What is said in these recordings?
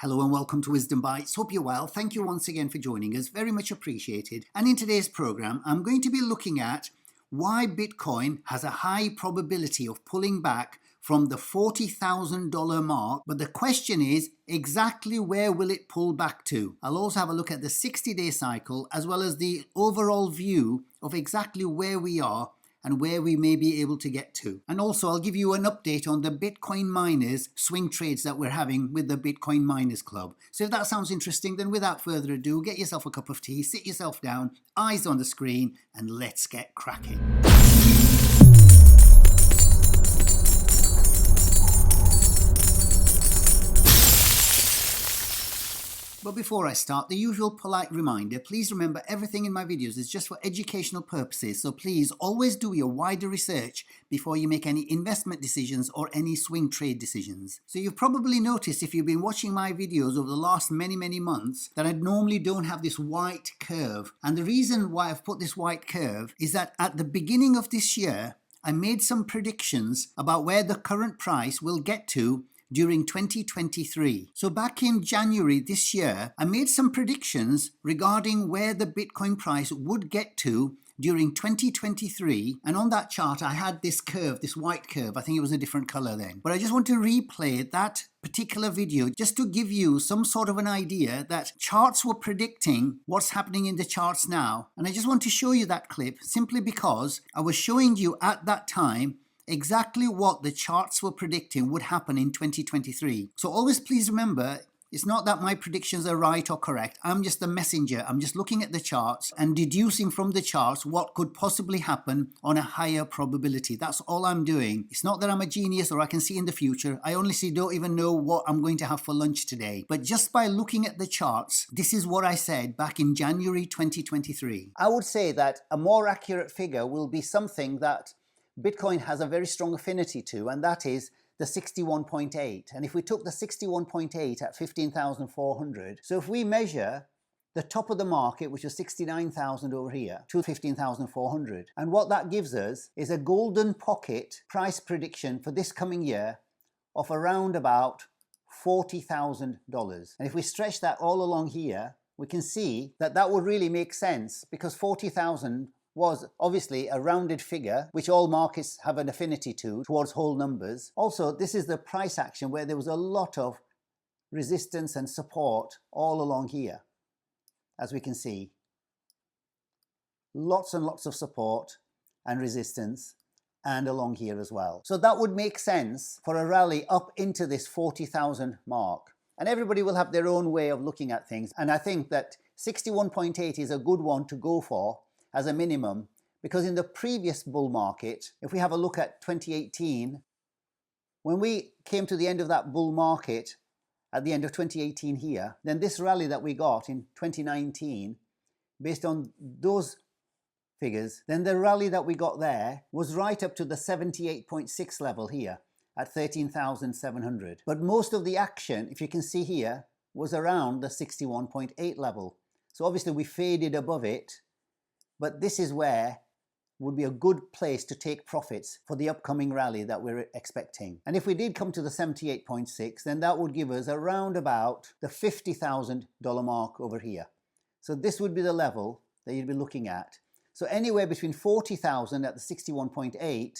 Hello and welcome to Wisdom Bites. Hope you're well. Thank you once again for joining us. Very much appreciated. And in today's program, I'm going to be looking at why Bitcoin has a high probability of pulling back from the $40,000 mark. But the question is, exactly where will it pull back to? I'll also have a look at the 60-day cycle as well as the overall view of exactly where we are and where we may be able to get to. And also I'll give you an update on the Bitcoin miners swing trades that we're having with the Bitcoin Miners Club. So if that sounds interesting, then without further ado, get yourself a cup of tea, sit yourself down, eyes on the screen, and let's get cracking. But before I start, the usual polite reminder, please remember everything in my videos is just for educational purposes, so please always do your wider research before you make any investment decisions or any swing trade decisions. So you've probably noticed if you've been watching my videos over the last many months that I normally don't have this white curve. And the reason why I've put this white curve is that at the beginning of this year, I made some predictions about where the current price will get to during 2023. So back in January this year, I made some predictions regarding where the Bitcoin price would get to during 2023. And on that chart, I had this curve, this white curve. I think it was a different color then. But I just want to replay that particular video just to give you some sort of an idea that charts were predicting what's happening in the charts now. And I just want to show you that clip simply because I was showing you at that time exactly what the charts were predicting would happen in 2023. So always please remember, it's not that my predictions are right or correct. I'm just the messenger. I'm just looking at the charts and deducing from the charts what could possibly happen on a higher probability. That's all I'm doing. It's not that I'm a genius or I can see in the future. I honestly don't even know what I'm going to have for lunch today. But just by looking at the charts, this is what I said back in January 2023. I would say that a more accurate figure will be something that Bitcoin has a very strong affinity to, and that is the 61.8. And if we took the 61.8 at 15,400, so if we measure the top of the market, which is 69,000 over here, to 15,400, and what that gives us is a golden pocket price prediction for this coming year of around about $40,000. And if we stretch that all along here, we can see that that would really make sense because 40,000 was obviously a rounded figure, which all markets have an affinity to, towards whole numbers. Also, this is the price action where there was a lot of resistance and support all along here, as we can see. Lots and lots of support and resistance, and along here as well. So that would make sense for a rally up into this 40,000 mark. And everybody will have their own way of looking at things. And I think that 61.8 is a good one to go for as a minimum, because in the previous bull market, if we have a look at 2018, when we came to the end of that bull market at the end of 2018 here, then this rally that we got in 2019, based on those figures, then the rally that we got there was right up to the 78.6 level here at 13,700. But most of the action, if you can see here, was around the 61.8 level. So obviously we faded above it, but this is where would be a good place to take profits for the upcoming rally that we're expecting. And if we did come to the 78.6, then that would give us around about the $50,000 mark over here. So this would be the level that you'd be looking at. So anywhere between 40,000 at the 61.8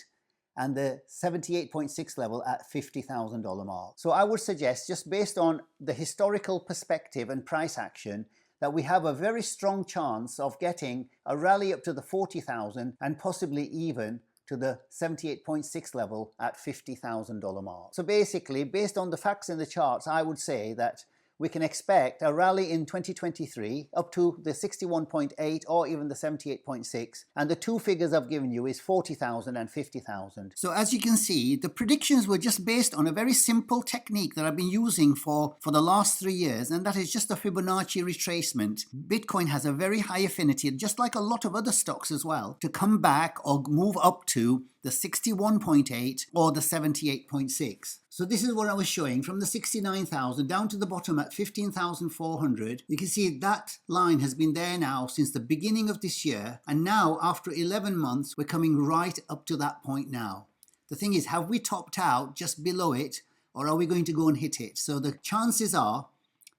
and the 78.6 level at $50,000 mark. So I would suggest, just based on the historical perspective and price action, that we have a very strong chance of getting a rally up to the 40,000 and possibly even to the 78.6 level at $50,000 mark. So basically, based on the facts in the charts, I would say that we can expect a rally in 2023 up to the 61.8 or even the 78.6. And the two figures I've given you is 40,000 and 50,000. So as you can see, the predictions were just based on a very simple technique that I've been using for the last 3 years, and that is just a Fibonacci retracement. Bitcoin has a very high affinity, just like a lot of other stocks as well, to come back or move up to the 61.8 or the 78.6. So this is what I was showing from the 69,000 down to the bottom at 15,400. You can see that line has been there now since the beginning of this year. And now after 11 months, we're coming right up to that point now. The thing is, have we topped out just below it, or are we going to go and hit it? So the chances are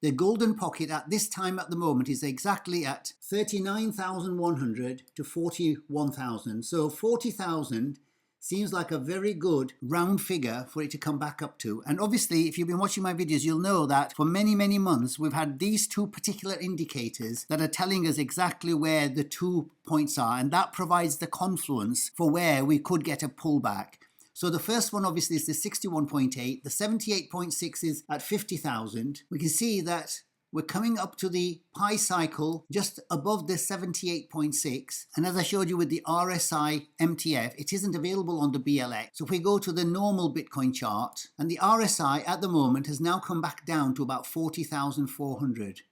the golden pocket at this time at the moment is exactly at 39,100 to 41,000. So 40,000 seems like a very good round figure for it to come back up to. And obviously, if you've been watching my videos, you'll know that for many, many months, we've had these two particular indicators that are telling us exactly where the 2 points are. And that provides the confluence for where we could get a pullback. So the first one obviously is the 61.8, the 78.6 is at 50,000. We can see that we're coming up to the pi cycle just above the 78.6. And as I showed you with the RSI MTF, it isn't available on the BLX. So if we go to the normal Bitcoin chart, and the RSI at the moment has now come back down to about 40,400.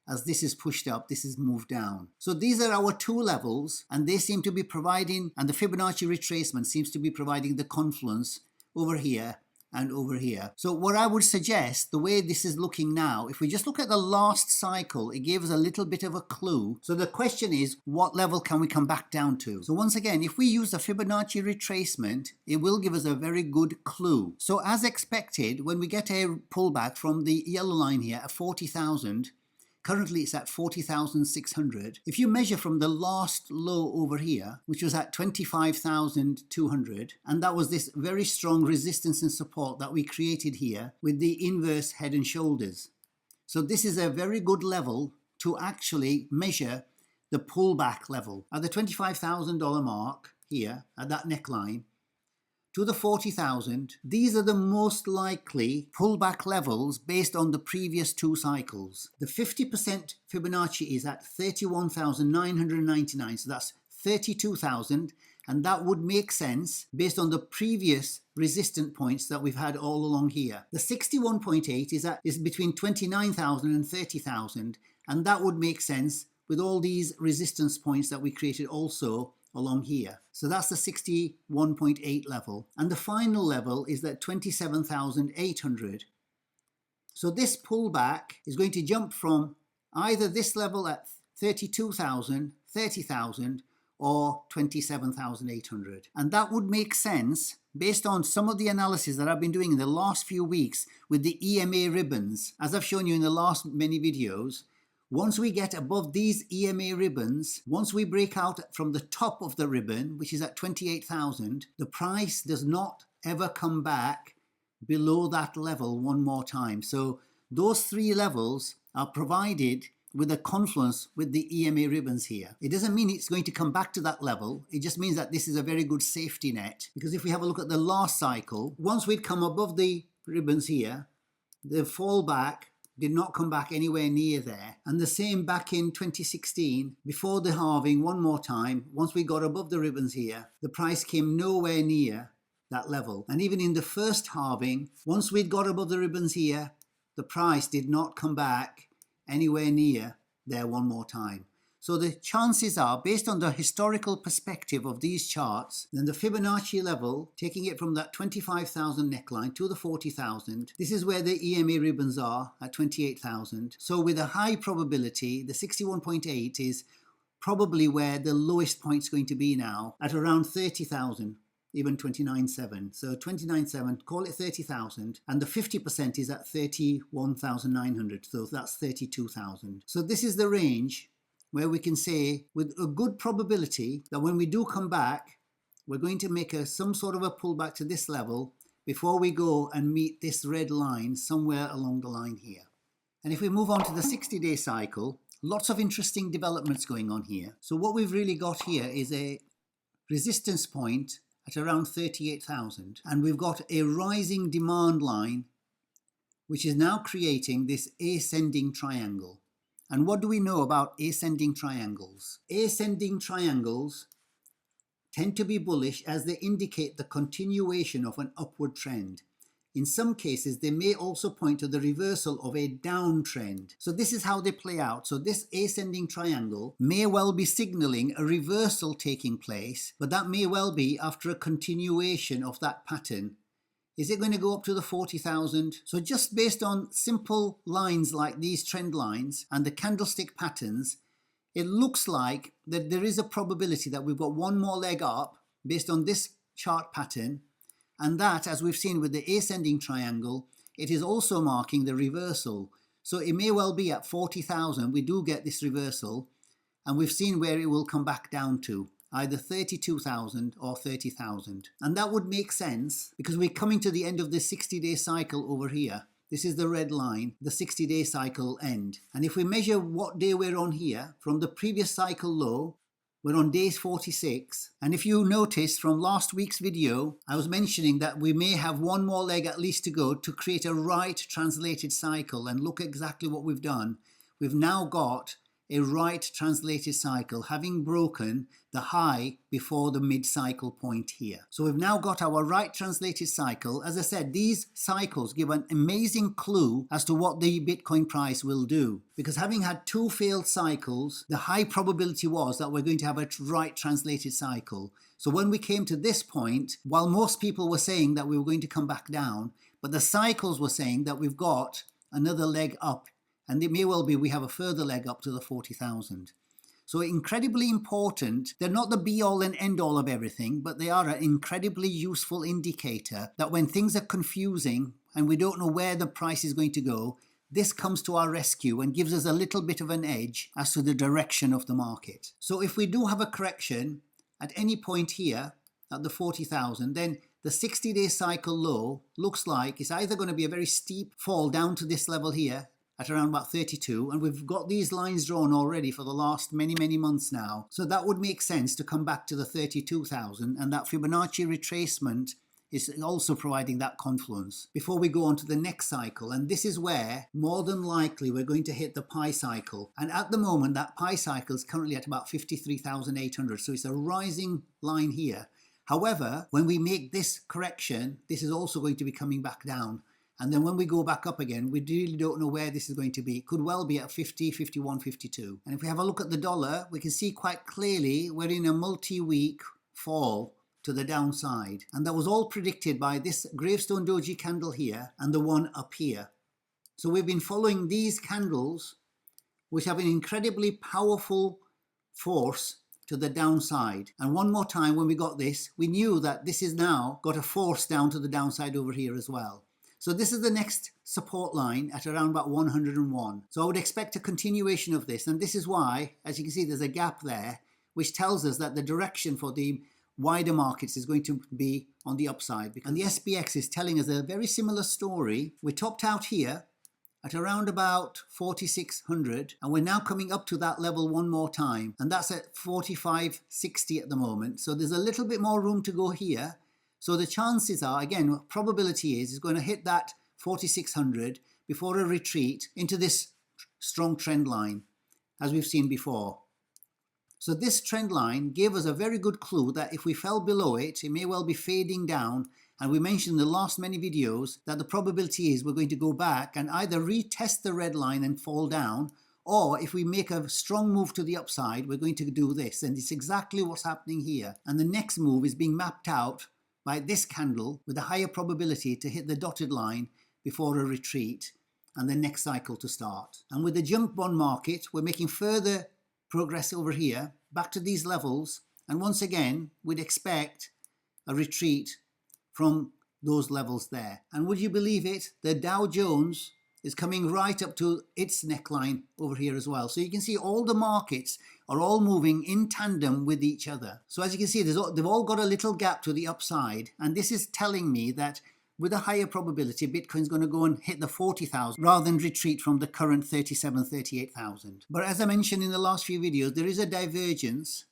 As this is pushed up, this is moved down. So these are our two levels, and they seem to be providing, and the Fibonacci retracement seems to be providing the confluence over here and over here. So what I would suggest, the way this is looking now, if we just look at the last cycle, it gave us a little bit of a clue. So the question is, what level can we come back down to? So once again, if we use the Fibonacci retracement, it will give us a very good clue. So as expected, when we get a pullback from the yellow line here at 40,000, currently it's at 40,600. If you measure from the last low over here, which was at 25,200, and that was this very strong resistance and support that we created here with the inverse head and shoulders. So this is a very good level to actually measure the pullback level. At the $25,000 mark here, at that neckline, to the 40,000, these are the most likely pullback levels based on the previous two cycles. The 50% Fibonacci is at 31,999, so that's 32,000, and that would make sense based on the previous resistant points that we've had all along here. The 61.8 is between 29,000 and 30,000, and that would make sense with all these resistance points that we created also along here. So that's the 61.8 level. And the final level is that 27,800. So this pullback is going to jump from either this level at 32,000, 30,000, or 27,800. And that would make sense based on some of the analysis that I've been doing in the last few weeks with the EMA ribbons. As I've shown you in the last many videos, once we get above these EMA ribbons, once we break out from the top of the ribbon, which is at 28,000, the price does not ever come back below that level one more time. So those three levels are provided with a confluence with the EMA ribbons here. It doesn't mean it's going to come back to that level. It just means that this is a very good safety net. Because if we have a look at the last cycle, once we'd come above the ribbons here, the fallback did not come back anywhere near there. And the same back in 2016, before the halving one more time, once we got above the ribbons here, the price came nowhere near that level. And even in the first halving, once we'd got above the ribbons here, the price did not come back anywhere near there one more time. So the chances are, based on the historical perspective of these charts, then the Fibonacci level, taking it from that 25,000 neckline to the 40,000, this is where the EMA ribbons are at 28,000. So with a high probability, the 61.8 is probably where the lowest point is going to be now, at around 30,000. Even 29.7. So 29.7, call it 30,000, and the 50% is at 31,900. So that's 32,000. So this is the range where we can say with a good probability that when we do come back, we're going to make some sort of a pullback to this level before we go and meet this red line somewhere along the line here. And if we move on to the 60-day cycle, lots of interesting developments going on here. So what we've really got here is a resistance point at around 38,000, and we've got a rising demand line which is now creating this ascending triangle. And what do we know about ascending triangles? Ascending triangles tend to be bullish as they indicate the continuation of an upward trend. In some cases, they may also point to the reversal of a downtrend. So this is how they play out. So this ascending triangle may well be signaling a reversal taking place, but that may well be after a continuation of that pattern. Is it going to go up to the 40,000? So just based on simple lines like these trend lines and the candlestick patterns, it looks like that there is a probability that we've got one more leg up based on this chart pattern. And that, as we've seen with the ascending triangle, it is also marking the reversal. So it may well be at 40,000 we do get this reversal, and we've seen where it will come back down to, either 32,000 or 30,000. And that would make sense because we're coming to the end of this 60-day cycle over here. This is the red line, the 60-day cycle end. And if we measure what day we're on here, from the previous cycle low, we're on day 46. And if you noticed from last week's video, I was mentioning that we may have one more leg at least to go to create a right translated cycle. And look exactly what we've done. We've now got a right translated cycle, having broken the high before the mid-cycle point here. So we've now got our right translated cycle. As I said, these cycles give an amazing clue as to what the Bitcoin price will do. Because having had two failed cycles, the high probability was that we're going to have a right translated cycle. So when we came to this point, while most people were saying that we were going to come back down, but the cycles were saying that we've got another leg up. And it may well be we have a further leg up to the 40,000. So incredibly important. They're not the be-all and end-all of everything, but they are an incredibly useful indicator that when things are confusing and we don't know where the price is going to go, this comes to our rescue and gives us a little bit of an edge as to the direction of the market. So if we do have a correction at any point here at the 40,000, then the 60-day cycle low looks like it's either going to be a very steep fall down to this level here, at around about 32, and we've got these lines drawn already for the last many months now. So that would make sense to come back to the 32,000, and that Fibonacci retracement is also providing that confluence before we go on to the next cycle. And this is where more than likely we're going to hit the pi cycle. And at the moment that pi cycle is currently at about 53,800, so it's a rising line here. However, when we make this correction, this is also going to be coming back down. And then when we go back up again, we really don't know where this is going to be. It could well be at 50, 51, 52. And if we have a look at the dollar, we can see quite clearly we're in a multi-week fall to the downside. And that was all predicted by this gravestone doji candle here and the one up here. So we've been following these candles, which have an incredibly powerful force to the downside. And one more time, when we got this, we knew that this is now got a force down to the downside over here as well. So this is the next support line at around about 101. So I would expect a continuation of this. And this is why, as you can see, there's a gap there, which tells us that the direction for the wider markets is going to be on the upside. And the SPX is telling us a very similar story. We topped out here at around about 4,600, and we're now coming up to that level one more time. And that's at 45.60 at the moment. So there's a little bit more room to go here. So the chances are, again, probability is going to hit that 4,600 before a retreat into this strong trend line, as we've seen before. So this trend line gave us a very good clue that if we fell below it, it may well be fading down. And we mentioned in the last many videos that the probability is we're going to go back and either retest the red line and fall down, or if we make a strong move to the upside, we're going to do this. And it's exactly what's happening here. And the next move is being mapped out by this candle with a higher probability to hit the dotted line before a retreat and the next cycle to start. And with the jump bond market, we're making further progress over here, back to these levels. And once again, we'd expect a retreat from those levels there. And would you believe it? The Dow Jones is coming right up to its neckline over here as well. So you can see all the markets are all moving in tandem with each other. So as you can see, they've all got a little gap to the upside. And this is telling me that with a higher probability, Bitcoin's going to go and hit the 40,000 rather than retreat from the current 37, 38,000. But as I mentioned in the last few videos, there is a divergence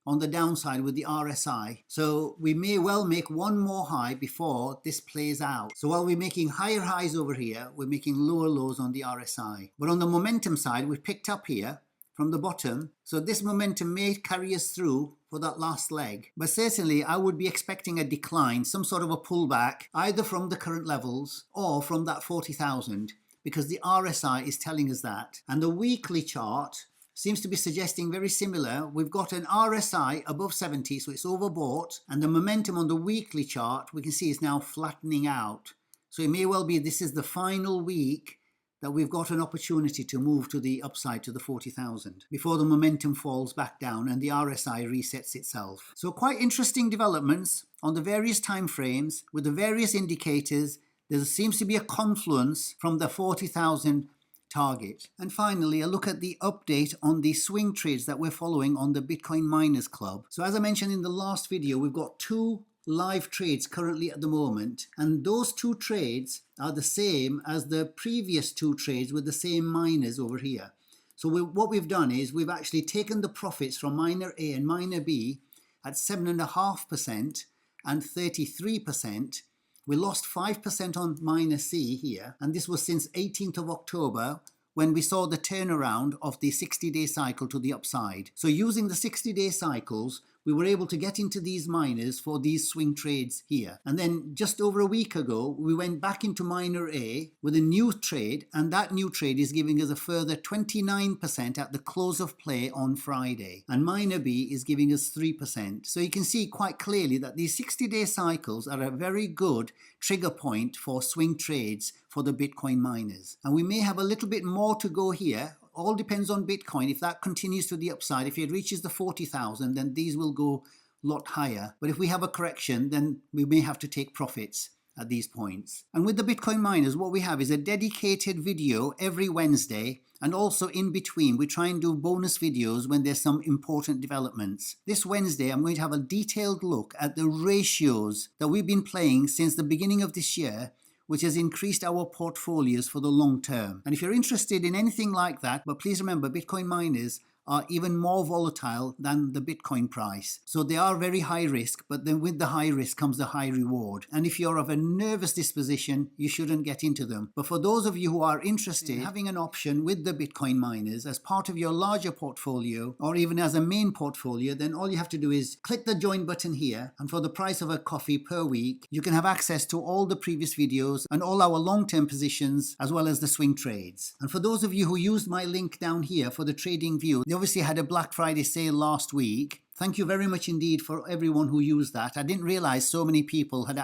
on the downside with the RSI. So we may well make one more high before this plays out. So while we're making higher highs over here, we're making lower lows on the RSI. But on the momentum side, we've picked up here from the bottom. So this momentum may carry us through for that last leg. But certainly I would be expecting a decline, some sort of a pullback, either from the current levels or from that 40,000, because the RSI is telling us that. And the weekly chart seems to be suggesting very similar. We've got an RSI above 70, so it's overbought. And the momentum on the weekly chart, we can see is now flattening out. So it may well be this is the final week that we've got an opportunity to move to the upside to the 40,000 before the momentum falls back down and the RSI resets itself. So quite interesting developments on the various time frames with the various indicators. There seems to be a confluence from the 40,000 target. And finally, a look at the update on the swing trades that we're following on the Bitcoin Miners Club. So as I mentioned in the last video, we've got 2 live trades currently at the moment, and those 2 trades are the same as the previous 2 trades with the same miners over here. So what we've done is we've actually taken the profits from miner A and miner B at 7.5% and 33%. We lost 5% on miner C here, and this was since 18th of October when we saw the turnaround of the 60-day cycle to the upside. So using the 60-day cycles, we were able to get into these miners for these swing trades here. And then just over a week ago, we went back into miner A with a new trade, and that new trade is giving us a further 29% at the close of play on Friday. And miner B is giving us 3%. So you can see quite clearly that these 60-day cycles are a very good trigger point for swing trades for the Bitcoin miners. And we may have a little bit more to go here. All depends on Bitcoin. If that continues to the upside, if it reaches the 40,000, then these will go a lot higher. But if we have a correction, then we may have to take profits at these points. And with the Bitcoin miners, what we have is a dedicated video every Wednesday, and also in between we try and do bonus videos when there's some important developments. This Wednesday I'm going to have a detailed look at the ratios that we've been playing since the beginning of this year, which has increased our portfolios for the long term. And if you're interested in anything like that, but please remember, Bitcoin miners are even more volatile than the Bitcoin price. So they are very high risk, but then with the high risk comes the high reward. And if you're of a nervous disposition, you shouldn't get into them. But for those of you who are interested in having an option with the Bitcoin miners as part of your larger portfolio, or even as a main portfolio, then all you have to do is click the join button here. And for the price of a coffee per week, you can have access to all the previous videos and all our long-term positions, as well as the swing trades. And for those of you who used my link down here for the trading view, they obviously had a Black Friday sale last week. Thank you very much indeed for everyone who used that. I didn't realize so many people had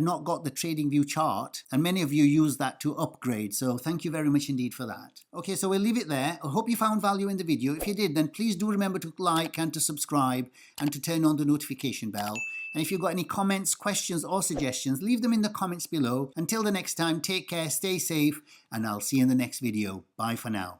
not got the trading view chart, and many of you used that to upgrade. So thank you very much indeed for that. Okay, so we'll leave it there. I hope you found value in the video. If you did, then please do remember to like and to subscribe and to turn on the notification bell. And if you've got any comments, questions or suggestions, leave them in the comments below. Until the next time, take care, stay safe, and I'll see you in the next video. Bye for now.